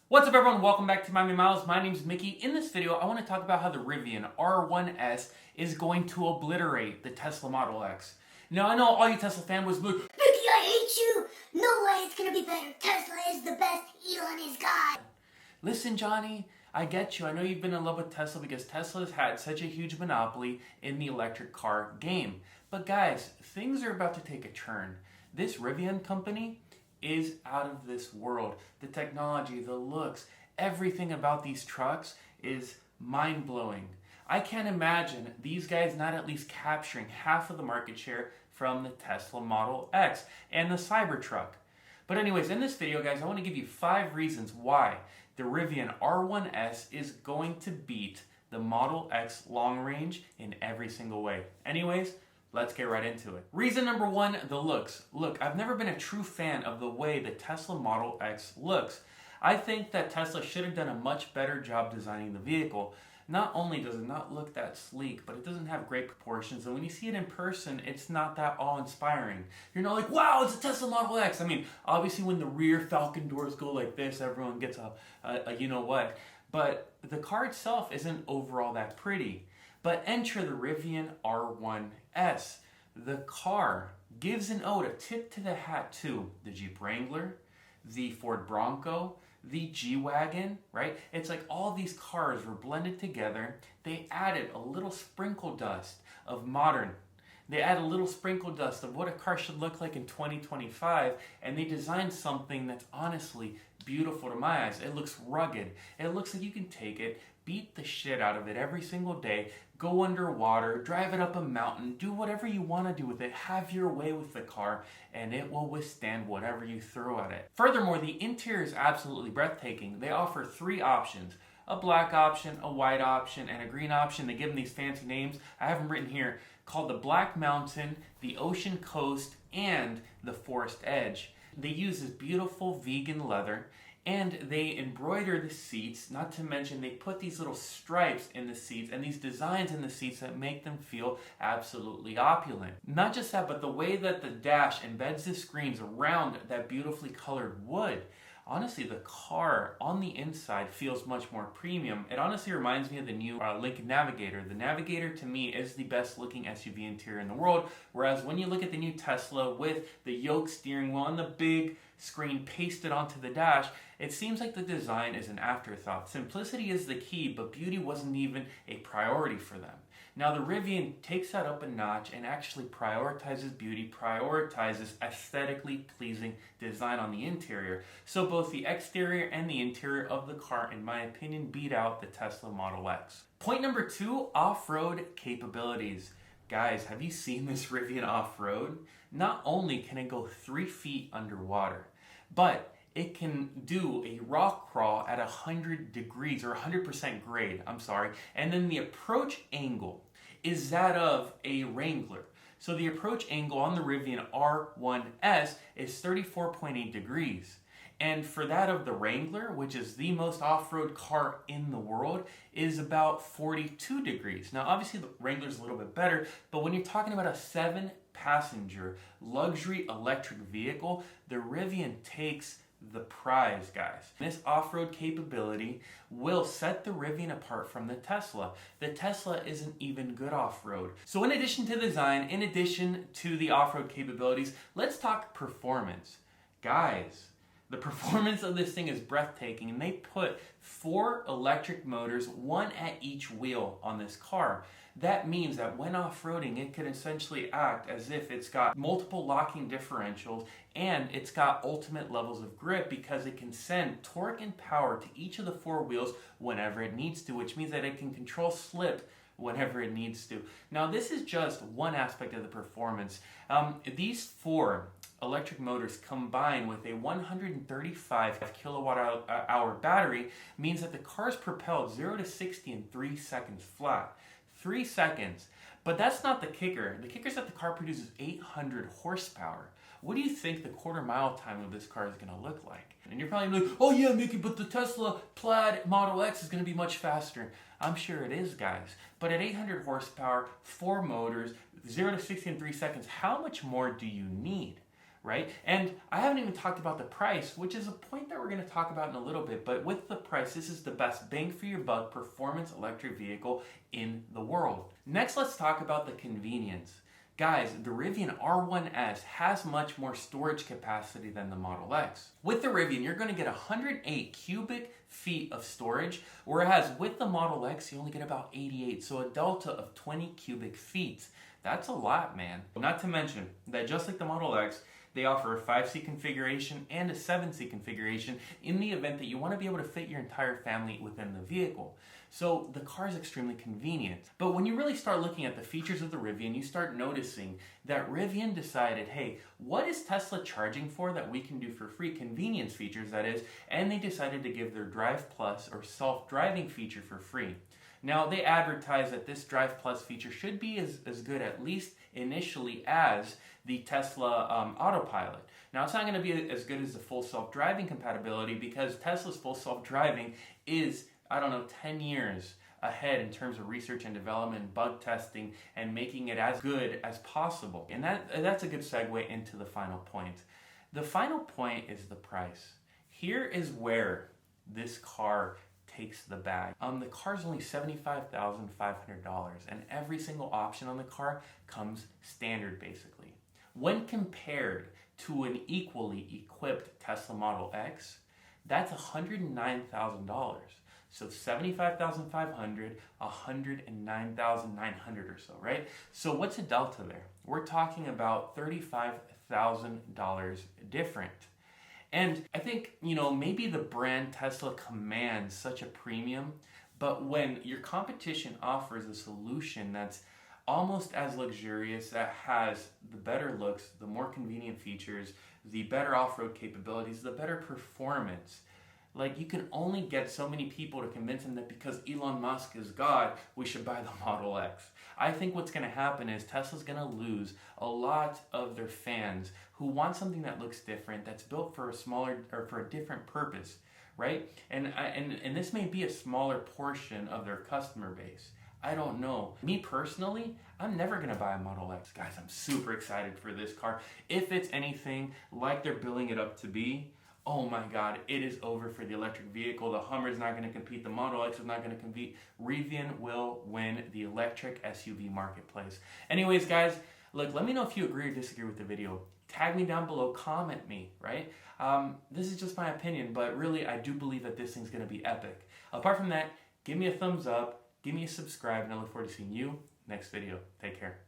What's up everyone, welcome back to Miami Miles. My name is Mickey. In this video, I want to talk about how the Rivian R1S is going to obliterate the Tesla Model X. Now I know all you Tesla fanboys will be like, Mickey, I hate you! No way it's gonna be better. Tesla is the best. Elon is God. listen Johnny, I get you. I know you've been in love with Tesla because Tesla has had such a huge monopoly in the electric car game. But guys, things are about to take a turn. This Rivian company is out of this world. The technology, the looks, everything about these trucks is mind-blowing. I can't imagine these guys not at least capturing half of the market share from the Tesla Model X and the Cybertruck. But anyways, in this video, guys, I want to give you 5 reasons why the Rivian R1S is going to beat the Model X long range in every single way. Anyways, let's get right into it. Reason number 1, the looks. Look, I've never been a true fan of the way the Tesla Model X looks. I think that Tesla should have done a much better job designing the vehicle. Not only does it not look that sleek, but it doesn't have great proportions, and when you see it in person, it's not that awe-inspiring. You're not like, wow, it's a Tesla Model X. I mean, obviously when the rear Falcon doors go like this, everyone gets a you know what. But the car itself isn't overall that pretty. But enter the Rivian R1S. The car gives an ode, a tip to the hat to the Jeep Wrangler, the Ford Bronco, the G-Wagon, right? It's like all these cars were blended together. They added a little sprinkle dust of modern. They add a little sprinkle dust of what a car should look like in 2025, and they designed something that's honestly beautiful to my eyes. It looks rugged. It looks like you can take it, beat the shit out of it every single day, go underwater, drive it up a mountain, do whatever you want to do with it, have your way with the car, and it will withstand whatever you throw at it. Furthermore, the interior is absolutely breathtaking. They offer 3 options. A black option, a white option, and a green option. They give them these fancy names. I have them written here, called the Black Mountain, the Ocean Coast, and the Forest Edge. They use this beautiful vegan leather, and they embroider the seats, not to mention they put these little stripes in the seats and these designs in the seats that make them feel absolutely opulent. Not just that, but the way that the dash embeds the screens around that beautifully colored wood. Honestly, the car on the inside feels much more premium. It honestly reminds me of the new Lincoln Navigator. The Navigator, to me, is the best looking SUV interior in the world, whereas when you look at the new Tesla with the yoke steering wheel and the big screen pasted onto the dash, it seems like the design is an afterthought. Simplicity is the key, but beauty wasn't even a priority for them. Now the Rivian takes that up a notch and actually prioritizes beauty, prioritizes aesthetically pleasing design on the interior. So both the exterior and the interior of the car, in my opinion, beat out the Tesla Model X. Point number 2, off-road capabilities. Guys, have you seen this Rivian off-road? Not only can it go 3 feet underwater, but it can do a rock crawl at 100 degrees, or 100% grade, and then the approach angle is that of a Wrangler. So the approach angle on the Rivian R1S is 34.8 degrees. And for that of the Wrangler, which is the most off-road car in the world, is about 42 degrees. Now obviously the Wrangler's a little bit better, but when you're talking about a 7-passenger luxury electric vehicle, the Rivian takes the prize, guys. This off-road capability will set the Rivian apart from the Tesla. The Tesla isn't even good off-road. So in addition to design, in addition to the off-road capabilities, let's talk performance. Guys, the performance of this thing is breathtaking, and they put 4 electric motors, 1 at each wheel on this car. That means that when off-roading, it can essentially act as if it's got multiple locking differentials, and it's got ultimate levels of grip because it can send torque and power to each of the 4 wheels whenever it needs to, which means that it can control slip whenever it needs to. Now this is just one aspect of the performance. These 4 electric motors combined with a 135 kilowatt hour battery means that the car is propelled 0 to 60 in 3 seconds flat. 3 seconds. But that's not the kicker. The kicker is that the car produces 800 horsepower. What do you think the quarter-mile time of this car is going to look like? And you're probably like, oh yeah, Mickey, but the Tesla Plaid Model X is going to be much faster. I'm sure it is, guys. But at 800 horsepower, 4 motors, 0 to 60 in 3 seconds, how much more do you need? right? And I haven't even talked about the price, which is a point that we're going to talk about in a little bit. But with the price, this is the best bang for your buck performance electric vehicle in the world. Next, let's talk about the convenience. Guys, the Rivian R1S has much more storage capacity than the Model X. With the Rivian, you're going to get 108 cubic feet of storage, whereas with the Model X, you only get about 88, so a delta of 20 cubic feet. That's a lot, man. Not to mention that just like the Model X, they offer a 5-seat configuration and a 7-seat configuration in the event that you want to be able to fit your entire family within the vehicle. So the car is extremely convenient. But when you really start looking at the features of the Rivian, you start noticing that Rivian decided, hey, what is Tesla charging for that we can do for free? Convenience features, that is. And they decided to give their Drive Plus or self-driving feature for free. Now, they advertise that this Drive Plus feature should be as good, at least initially, as the Tesla Autopilot. Now, it's not going to be as good as the full self-driving compatibility because Tesla's full self-driving is, 10 years ahead in terms of research and development, bug testing, and making it as good as possible. And that's a good segue into the final point. The final point is the price. Here is where this car takes the bag. The car is only $75,500, and every single option on the car comes standard, basically. When compared to an equally equipped Tesla Model X, that's $109,000. So $75,500, $109,900 or so, right? So what's a delta there? We're talking about $35,000 different. And I think, maybe the brand Tesla commands such a premium, but when your competition offers a solution that's almost as luxurious, that has the better looks, the more convenient features, the better off-road capabilities, the better performance, like, you can only get so many people to convince them that because Elon Musk is God, we should buy the Model X. I think what's going to happen is Tesla's going to lose a lot of their fans who want something that looks different, that's built for a smaller or for a different purpose, right? And this may be a smaller portion of their customer base. I don't know. Me personally, I'm never going to buy a Model X. Guys, I'm super excited for this car. If it's anything like they're billing it up to be, oh my God, it is over for the electric vehicle. The Hummer is not going to compete. The Model X is not going to compete. Rivian will win the electric SUV marketplace. Anyways, guys, look, let me know if you agree or disagree with the video. Tag me down below, comment me, right? This is just my opinion, but really, I do believe that this thing's going to be epic. Apart from that, give me a thumbs up, give me a subscribe, and I look forward to seeing you next video. Take care.